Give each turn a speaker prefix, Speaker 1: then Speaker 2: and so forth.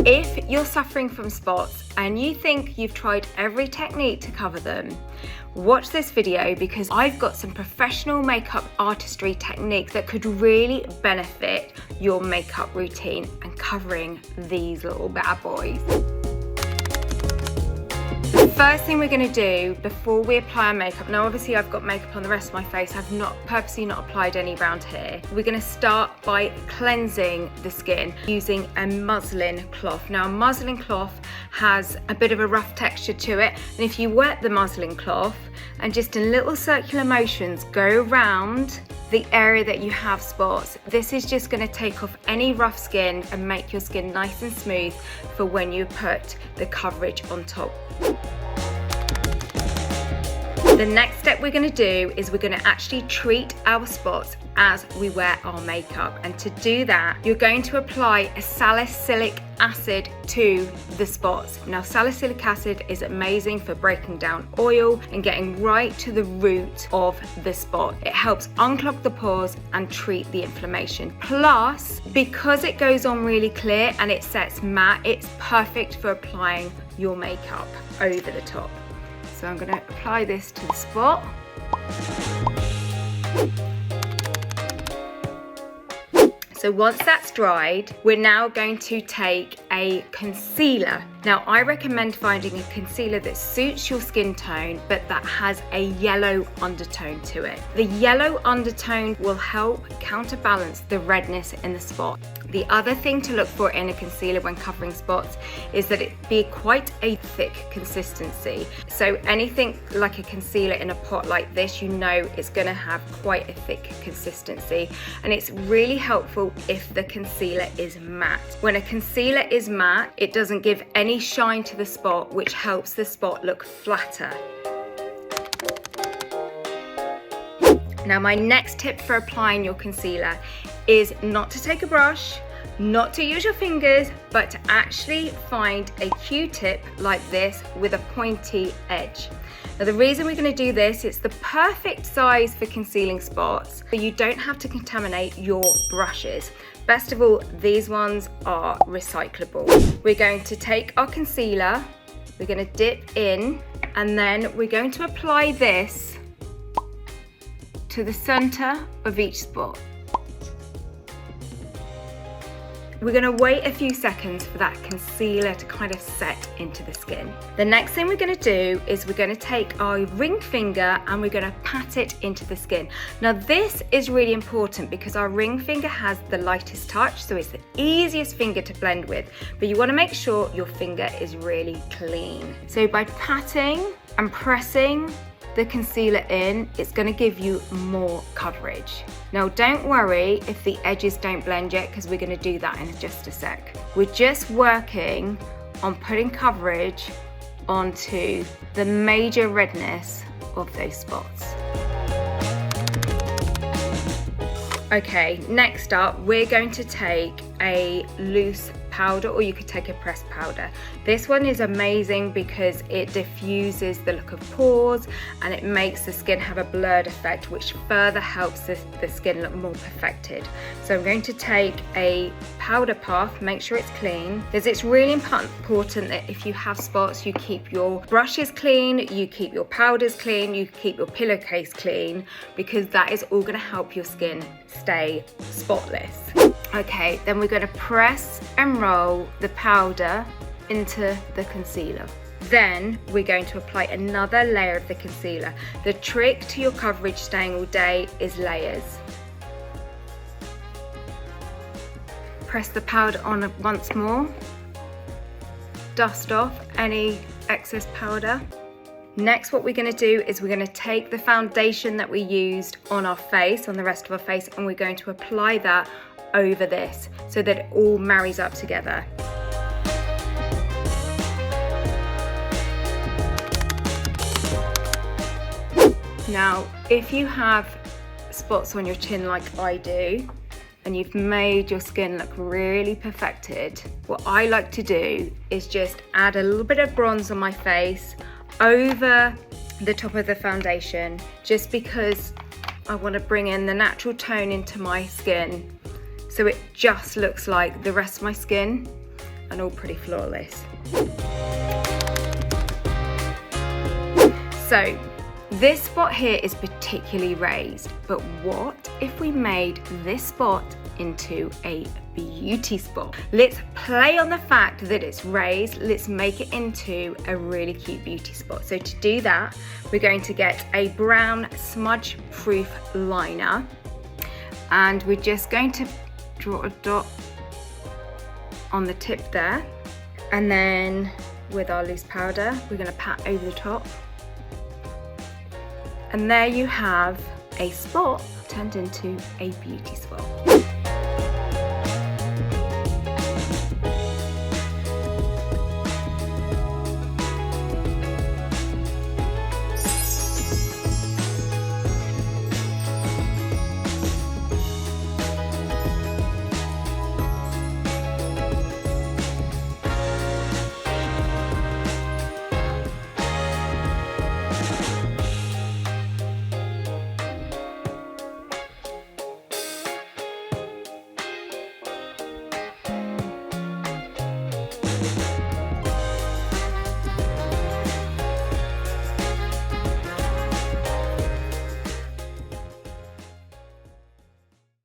Speaker 1: If you're suffering from spots and you think you've tried every technique to cover them, watch this video because I've got some professional makeup artistry techniques that could really benefit your makeup routine and covering these little bad boys. The first thing we're going to do before we apply our makeup, now obviously I've got makeup on the rest of my face, I've purposely not applied any around here. We're going to start by cleansing the skin using a muslin cloth. Now a muslin cloth has a bit of a rough texture to it, and if you wet the muslin cloth and just in little circular motions go around the area that you have spots, this is just going to take off any rough skin and make your skin nice and smooth for when you put the coverage on top. The next step we're going to do is we're going to actually treat our spots as we wear our makeup, and to do that you're going to apply a salicylic acid to the spots. Now salicylic acid is amazing for breaking down oil and getting right to the root of the spot. It helps unclog the pores and treat the inflammation. Plus, because it goes on really clear and it sets matte, it's perfect for applying your makeup over the top. So I'm going to apply this to the spot. So once that's dried, we're now going to take a concealer. Now I recommend finding a concealer that suits your skin tone but that has a yellow undertone to it. The yellow undertone will help counterbalance the redness in the spot. The other thing to look for in a concealer when covering spots is that it be quite a thick consistency. So anything like a concealer in a pot like this, you know it's going to have quite a thick consistency, and it's really helpful if the concealer is matte. When a concealer is matte, it doesn't give any shine to the spot, which helps the spot look flatter. Now my next tip for applying your concealer is not to take a brush, not to use your fingers, but to actually find a Q-tip like this with a pointy edge. Now the reason we're going to do this, it's the perfect size for concealing spots, so you don't have to contaminate your brushes. Best of all, these ones are recyclable. We're going to take our concealer, we're going to dip in, and then we're going to apply this to the center of each spot. We're going to wait a few seconds for that concealer to kind of set into the skin. The next thing we're going to do is we're going to take our ring finger and we're going to pat it into the skin. Now this is really important because our ring finger has the lightest touch, so it's the easiest finger to blend with, but you want to make sure your finger is really clean. So by patting and pressing the concealer in, it's going to give you more coverage. Now don't worry if the edges don't blend yet, because we're going to do that in just a sec. We're just working on putting coverage onto the major redness of those spots. Okay, next up we're going to take a loose powder, or you could take a pressed powder. This one is amazing because it diffuses the look of pores and it makes the skin have a blurred effect, which further helps the skin look more perfected. So I'm going to take a powder puff, make sure it's clean, because it's really important that if you have spots, you keep your brushes clean, you keep your powders clean, you keep your pillowcase clean, because that is all going to help your skin stay spotless. Okay, then we're going to press and roll the powder into the concealer. Then we're going to apply another layer of the concealer. The trick to your coverage staying all day is layers. Press the powder on once more. Dust off any excess powder. Next, what we're going to do is we're going to take the foundation that we used on our face, on the rest of our face, and we're going to apply that over this so that it all marries up together. Now, if you have spots on your chin like I do, and you've made your skin look really perfected, what I like to do is just add a little bit of bronze on my face over the top of the foundation, just because I want to bring in the natural tone into my skin so it just looks like the rest of my skin. and all pretty flawless. So this spot here is particularly raised, but what if we made this spot into a beauty spot? Let's play on the fact that it's raised. Let's make it into a really cute beauty spot. So to do that, we're going to get a brown smudge proof liner, and we're just going to draw a dot on the tip there, and then with our loose powder we're going to pat over the top, and there you have a spot turned into a beauty spot.